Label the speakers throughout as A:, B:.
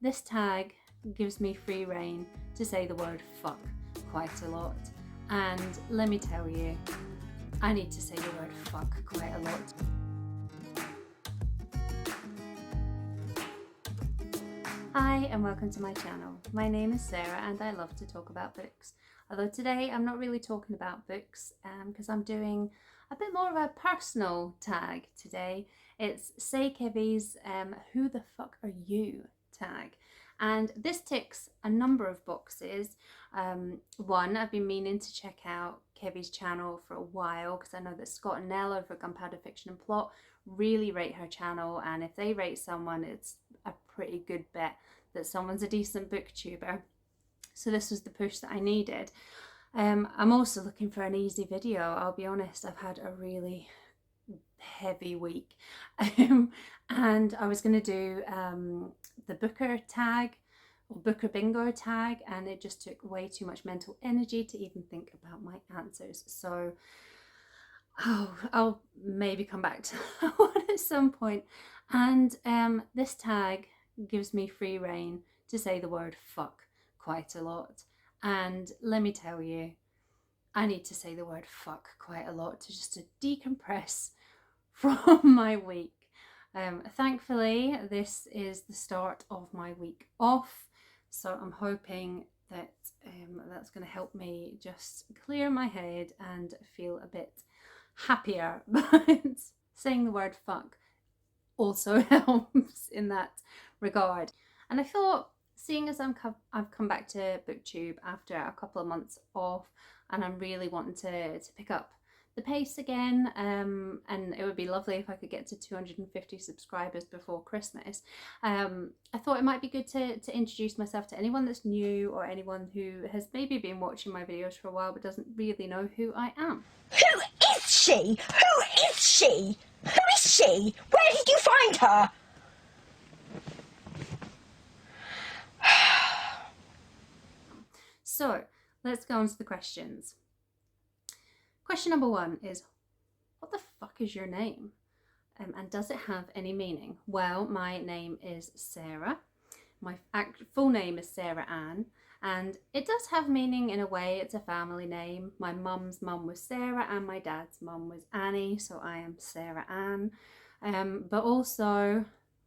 A: This tag gives me free rein to say the word fuck quite a lot. And let me tell you, I need to say the word fuck quite a lot. Hi and welcome to my channel. My name is Sarah and I love to talk about books. Although today I'm not really talking about books because I'm doing a bit more of a personal tag today. It's C'est Kevvie's Who the Fuck Are You tag. And this ticks a number of boxes. One, I've been meaning to check out Kevvie's channel for a while because I know that Scott and Nell over Gunpowder Fiction and Plot really rate her channel, and if they rate someone, it's a pretty good bet that someone's a decent booktuber. So this was the push that I needed. I'm also looking for an easy video. I'll be honest, I've had a really heavy week and I was going to do the Booker tag or Booker bingo tag, and it just took way too much mental energy to even think about my answers. So I'll maybe come back to that one at some point. And this tag gives me free rein to say the word fuck quite a lot. And let me tell you, I need to say the word fuck quite a lot to decompress from my week. Thankfully, this is the start of my week off, so I'm hoping that that's going to help me just clear my head and feel a bit happier. But saying the word fuck also helps in that regard. And I thought, seeing as I've come back to Booktube after a couple of months off, and I'm really wanting to pick up the pace again, and it would be lovely if I could get to 250 subscribers before Christmas. I thought it might be good to introduce myself to anyone that's new, or anyone who has maybe been watching my videos for a while but doesn't really know who I am.
B: Who is she? Who is she? Who is she? Where did you find her?
A: So let's go on to the questions. Question number one is, what the fuck is your name? And does it have any meaning? Well, my name is Sarah. My full name is Sarah Ann, and it does have meaning in a way. It's a family name. My mum's mum was Sarah and my dad's mum was Annie, so I am Sarah Ann. But also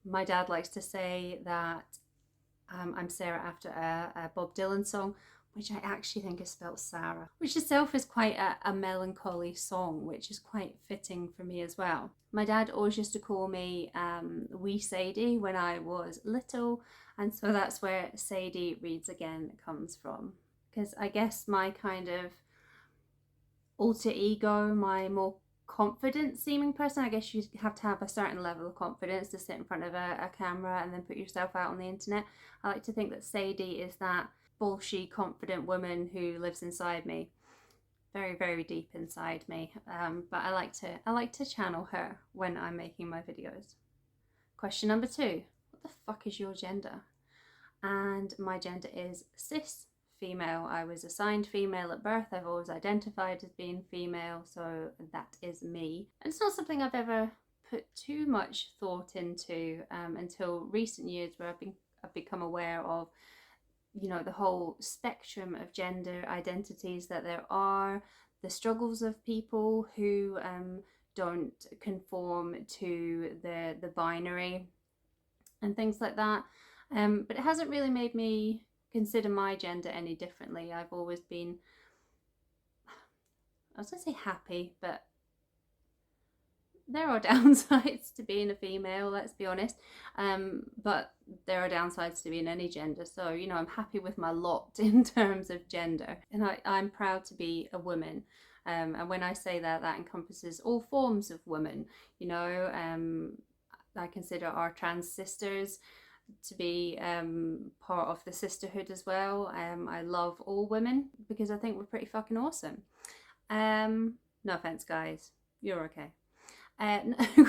A: my dad likes to say that I'm Sarah after a Bob Dylan song, which I actually think is spelled Sarah, which itself is quite a melancholy song, which is quite fitting for me as well. My dad always used to call me Wee Sadie when I was little, and so that's where Sadie Reads Again comes from. Because I guess my kind of alter ego, my more confident seeming person, I guess you have to have a certain level of confidence to sit in front of a camera and then put yourself out on the internet. I like to think that Sadie is that bullshit confident woman who lives inside me, very, very deep inside me, but I like to channel her when I'm making my videos. Question number two, what the fuck is your gender? And my gender is cis female. I was assigned female at birth. I've always identified as being female, so that is me. And it's not something I've ever put too much thought into until recent years, where I've become aware of, you know, the whole spectrum of gender identities that there are, the struggles of people who don't conform to the binary and things like that. But it hasn't really made me consider my gender any differently. I've always been, I was going to say happy, but there are downsides to being a female, let's be honest, but there are downsides to being any gender. So, you know, I'm happy with my lot in terms of gender, and I'm proud to be a woman. And when I say that, that encompasses all forms of women. You know, I consider our trans sisters to be part of the sisterhood as well. I love all women because I think we're pretty fucking awesome. No offense, guys, you're okay.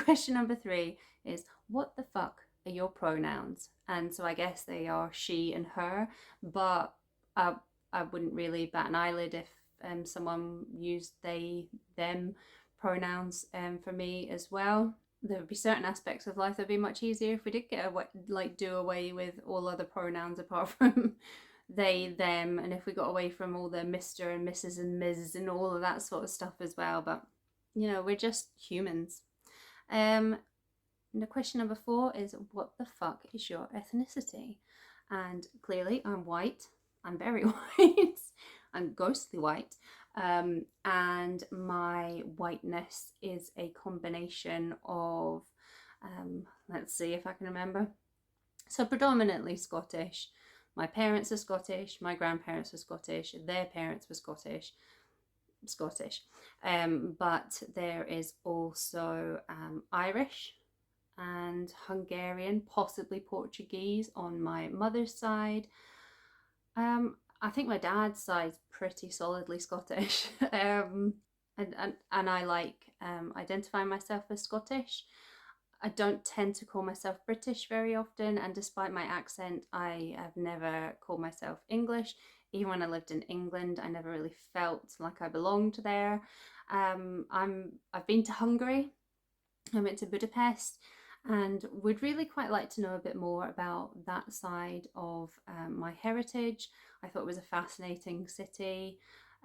A: Question number three is, what the fuck are your pronouns? And so I guess they are she and her, but I wouldn't really bat an eyelid if someone used they, them pronouns for me as well. there would be certain aspects of life that would be much easier if we did get away, like do away with all other pronouns apart from they, them, and if we got away from all the Mr. and Mrs. and Ms. and all of that sort of stuff as well. But we're just humans. The question number 4 is, what the fuck is your ethnicity? And clearly I'm white. I'm very white. I'm ghostly white. And my whiteness is a combination of, let's see if I can remember. So predominantly Scottish. My parents are Scottish. My grandparents were Scottish. Their parents were Scottish. But there is also Irish and Hungarian, possibly Portuguese on my mother's side. I think my dad's side's pretty solidly Scottish. And I like identifying myself as Scottish. I don't tend to call myself British very often, and despite my accent, I have never called myself English. Even when I lived in England, I never really felt like I belonged there. I've been to Hungary. I went to Budapest, and would really quite like to know a bit more about that side of my heritage. I thought it was a fascinating city.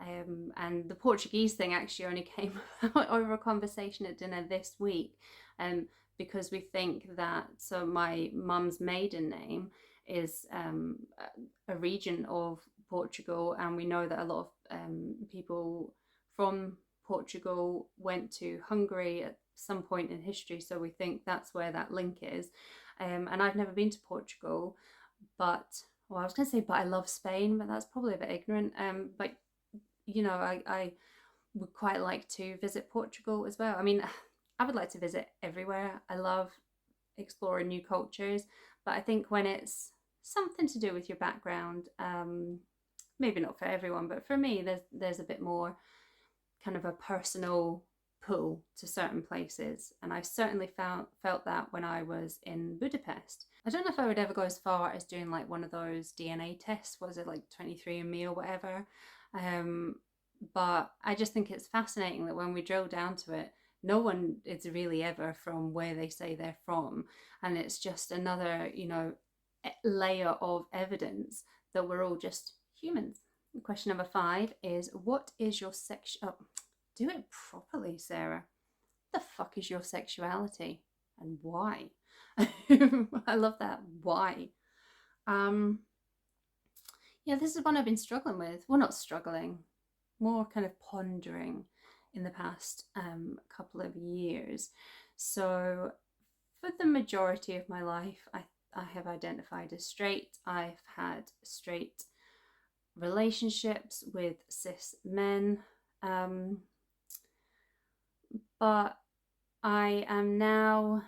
A: And the Portuguese thing actually only came out over a conversation at dinner this week, because we think that, so my mum's maiden name is a region of Portugal, and we know that a lot of people from Portugal went to Hungary at some point in history, so we think that's where that link is. And I've never been to Portugal, but I was going to say, but I love Spain, but that's probably a bit ignorant. But I would quite like to visit Portugal as well. I mean, I would like to visit everywhere. I love exploring new cultures, but I think when it's something to do with your background, maybe not for everyone, but for me, there's a bit more kind of a personal pull to certain places, and I certainly felt that when I was in Budapest. I don't know if I would ever go as far as doing like one of those DNA tests, was it like 23andMe or whatever, but I just think it's fascinating that when we drill down to it, no one is really ever from where they say they're from, and it's just another layer of evidence that we're all just humans. Question number 5 is, what is your do it properly, Sarah. What the fuck is your sexuality and why? I love that. Why? This is one I've been struggling with. Well, not struggling, more kind of pondering in the past couple of years. So for the majority of my life, I have identified as straight. I've had straight relationships with cis men. But I am now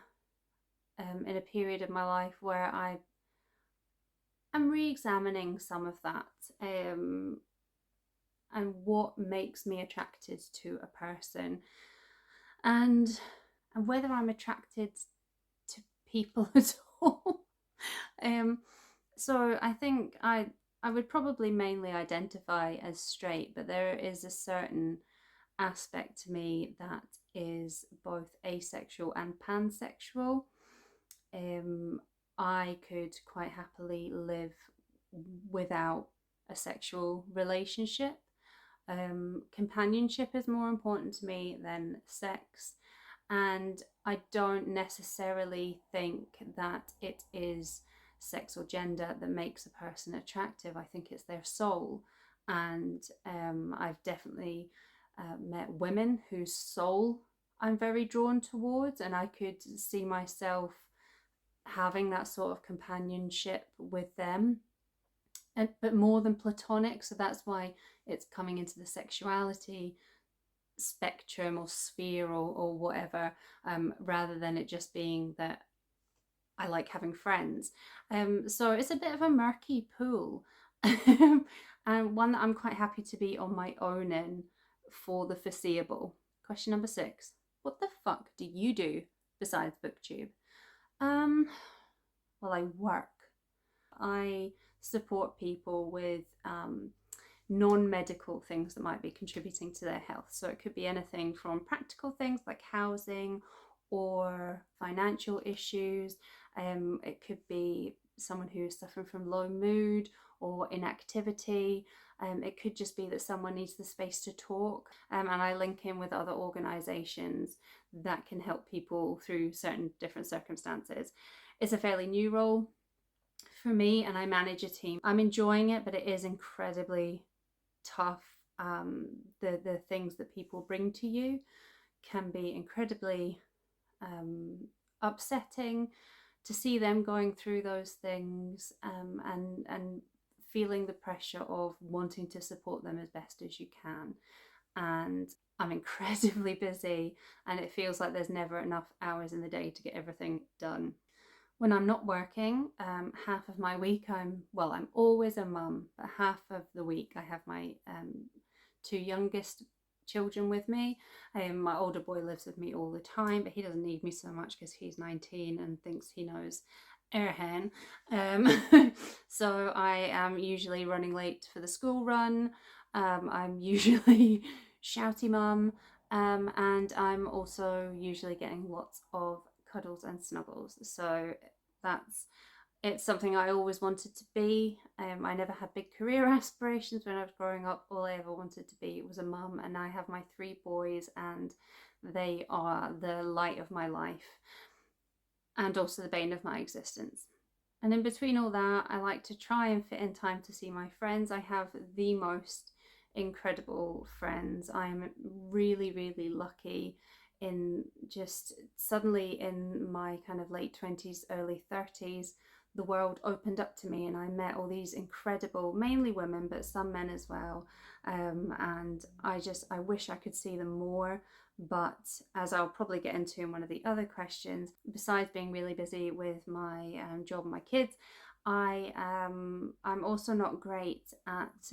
A: in a period of my life where I'm re-examining some of that, and what makes me attracted to a person, and whether I'm attracted to people at all. So I think I would probably mainly identify as straight, but there is a certain aspect to me that is both asexual and pansexual. I could quite happily live without a sexual relationship. Companionship is more important to me than sex, and I don't necessarily think that it is sex or gender that makes a person attractive. I think it's their soul, and I've definitely met women whose soul I'm very drawn towards, and I could see myself having that sort of companionship with them, but more than platonic. So that's why it's coming into the sexuality spectrum or sphere or whatever, rather than it just being that I like having friends. So it's a bit of a murky pool, and one that I'm quite happy to be on my own in for the foreseeable. Question number 6. What the fuck do you do besides Booktube? Well, I work. I support people with non-medical things that might be contributing to their health. So it could be anything from practical things like housing or financial issues. It could be someone who is suffering from low mood or inactivity. It could just be that someone needs the space to talk, and I link in with other organisations that can help people through certain different circumstances. It's a fairly new role for me, and I manage a team. I'm enjoying it, but it is incredibly tough. The things that people bring to you can be incredibly upsetting to see them going through those things, and feeling the pressure of wanting to support them as best as you can. And I'm incredibly busy, and it feels like there's never enough hours in the day to get everything done. When I'm not working, half of my week I'm always a mum, but half of the week I have my two youngest children with me. My older boy lives with me all the time, but he doesn't need me so much because he's 19 and thinks he knows airhen. So I am usually running late for the school run. I'm usually shouty mum, and I'm also usually getting lots of cuddles and snuggles. So it's something I always wanted to be. I never had big career aspirations when I was growing up. All I ever wanted to be was a mum, and I have my 3 boys, and they are the light of my life and also the bane of my existence. And in between all that, I like to try and fit in time to see my friends. I have the most incredible friends. I'm really, really lucky in just suddenly in my kind of late 20s, early 30s, the world opened up to me, and I met all these incredible, mainly women, but some men as well. And I wish I could see them more. But as I'll probably get into in one of the other questions, besides being really busy with my job and my kids, I'm also not great at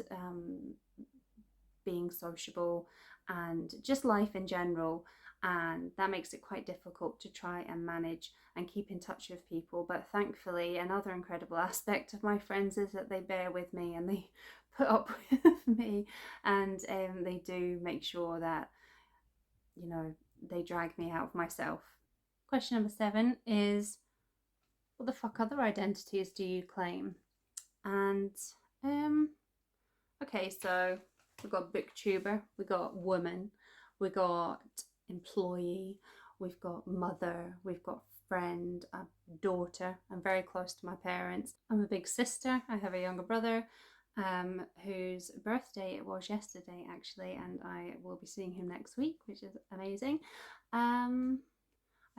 A: being sociable and just life in general, and that makes it quite difficult to try and manage and keep in touch with people. But thankfully, another incredible aspect of my friends is that they bear with me and they put up with me, and they do make sure that, you know, they drag me out of myself. Question number 7 is, what the fuck other identities do you claim? And okay, so we've got booktuber, we got woman, we got employee, we've got mother, we've got friend, a daughter. I'm very close to my parents. I'm a big sister. I have a younger brother whose birthday it was yesterday actually, and I will be seeing him next week, which is amazing. I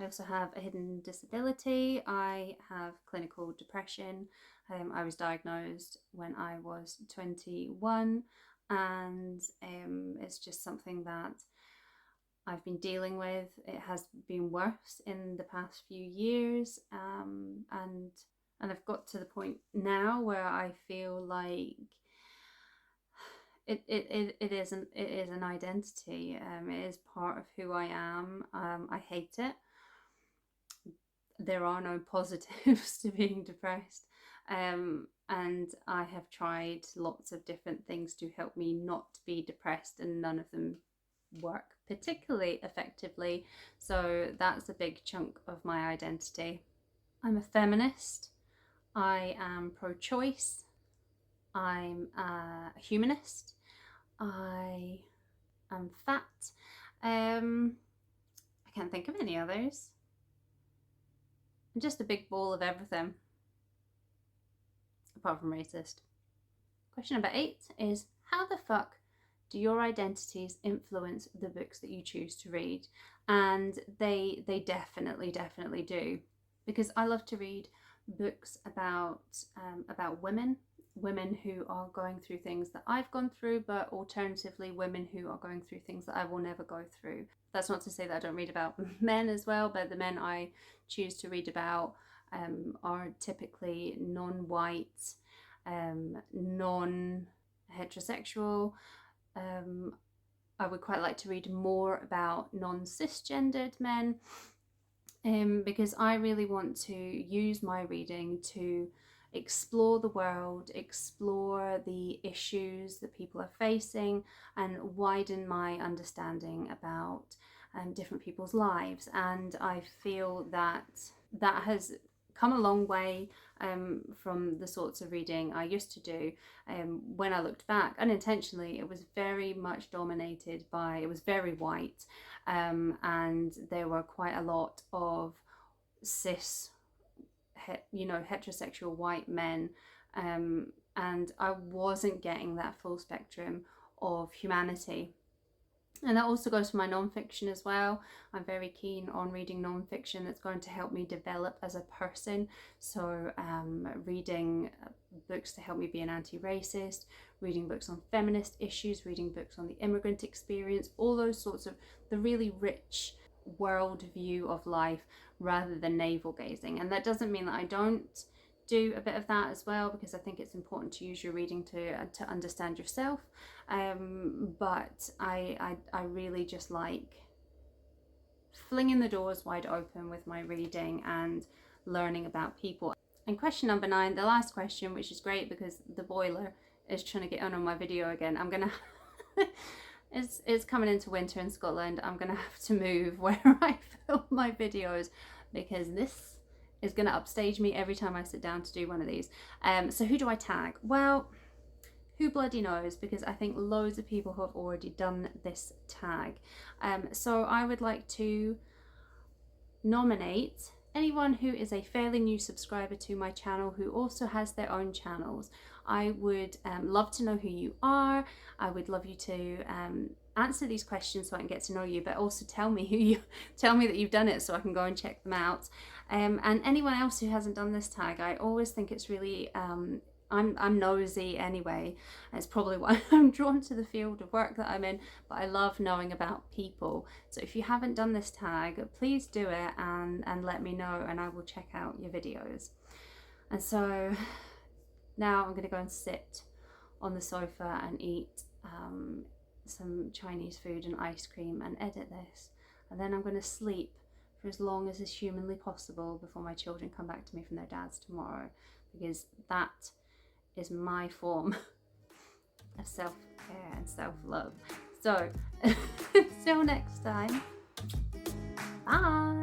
A: also have a hidden disability. I have clinical depression. I was diagnosed when I was 21, and it's just something that I've been dealing with. It has been worse in the past few years, and I've got to the point now where I feel like it is an identity. It is part of who I am. I hate it. There are no positives to being depressed, and I have tried lots of different things to help me not be depressed, and none of them work particularly effectively. So that's a big chunk of my identity. I'm a feminist. I am pro-choice. I'm a humanist. I am fat. I can't think of any others. I'm just a big ball of everything, apart from racist. Question number 8 is, how the fuck do your identities influence the books that you choose to read? And they definitely do, because I love to read books about women who are going through things that I've gone through, but alternatively women who are going through things that I will never go through. That's not to say that I don't read about men as well, but the men I choose to read about are typically non-white, non-heterosexual. I would quite like to read more about non-cisgendered men, because I really want to use my reading to explore the world, explore the issues that people are facing, and widen my understanding about different people's lives, and I feel that that has come a long way from the sorts of reading I used to do. When I looked back, unintentionally, it was very much dominated by, it was very white, and there were quite a lot of cis, heterosexual white men, and I wasn't getting that full spectrum of humanity. And that also goes for my non-fiction as well. I'm very keen on reading non-fiction that's going to help me develop as a person. So reading books to help me be an anti-racist, reading books on feminist issues, reading books on the immigrant experience, all those sorts of the really rich world view of life rather than navel gazing. And that doesn't mean that I don't do a bit of that as well, because I think it's important to use your reading to understand yourself, but I really just like flinging the doors wide open with my reading and learning about people. And question number 9, the last question, which is great because the boiler is trying to get on my video again. I'm gonna it's coming into winter in Scotland. I'm gonna have to move where I film my videos because this is going to upstage me every time I sit down to do one of these. So who do I tag? Well, who bloody knows, because I think loads of people have already done this tag. So I would like to nominate anyone who is a fairly new subscriber to my channel who also has their own channels. I would love to know who you are. I would love you to answer these questions so I can get to know you, but also tell me that you've done it so I can go and check them out. And anyone else who hasn't done this tag, I always think it's really I'm nosy anyway. It's probably why I'm drawn to the field of work that I'm in, but I love knowing about people. So if you haven't done this tag, please do it and let me know, and I will check out your videos. And so now I'm going to go and sit on the sofa and eat some Chinese food and ice cream and edit this, and then I'm going to sleep for as long as is humanly possible before my children come back to me from their dads tomorrow, because that is my form of self-care and self-love. So until next time, bye.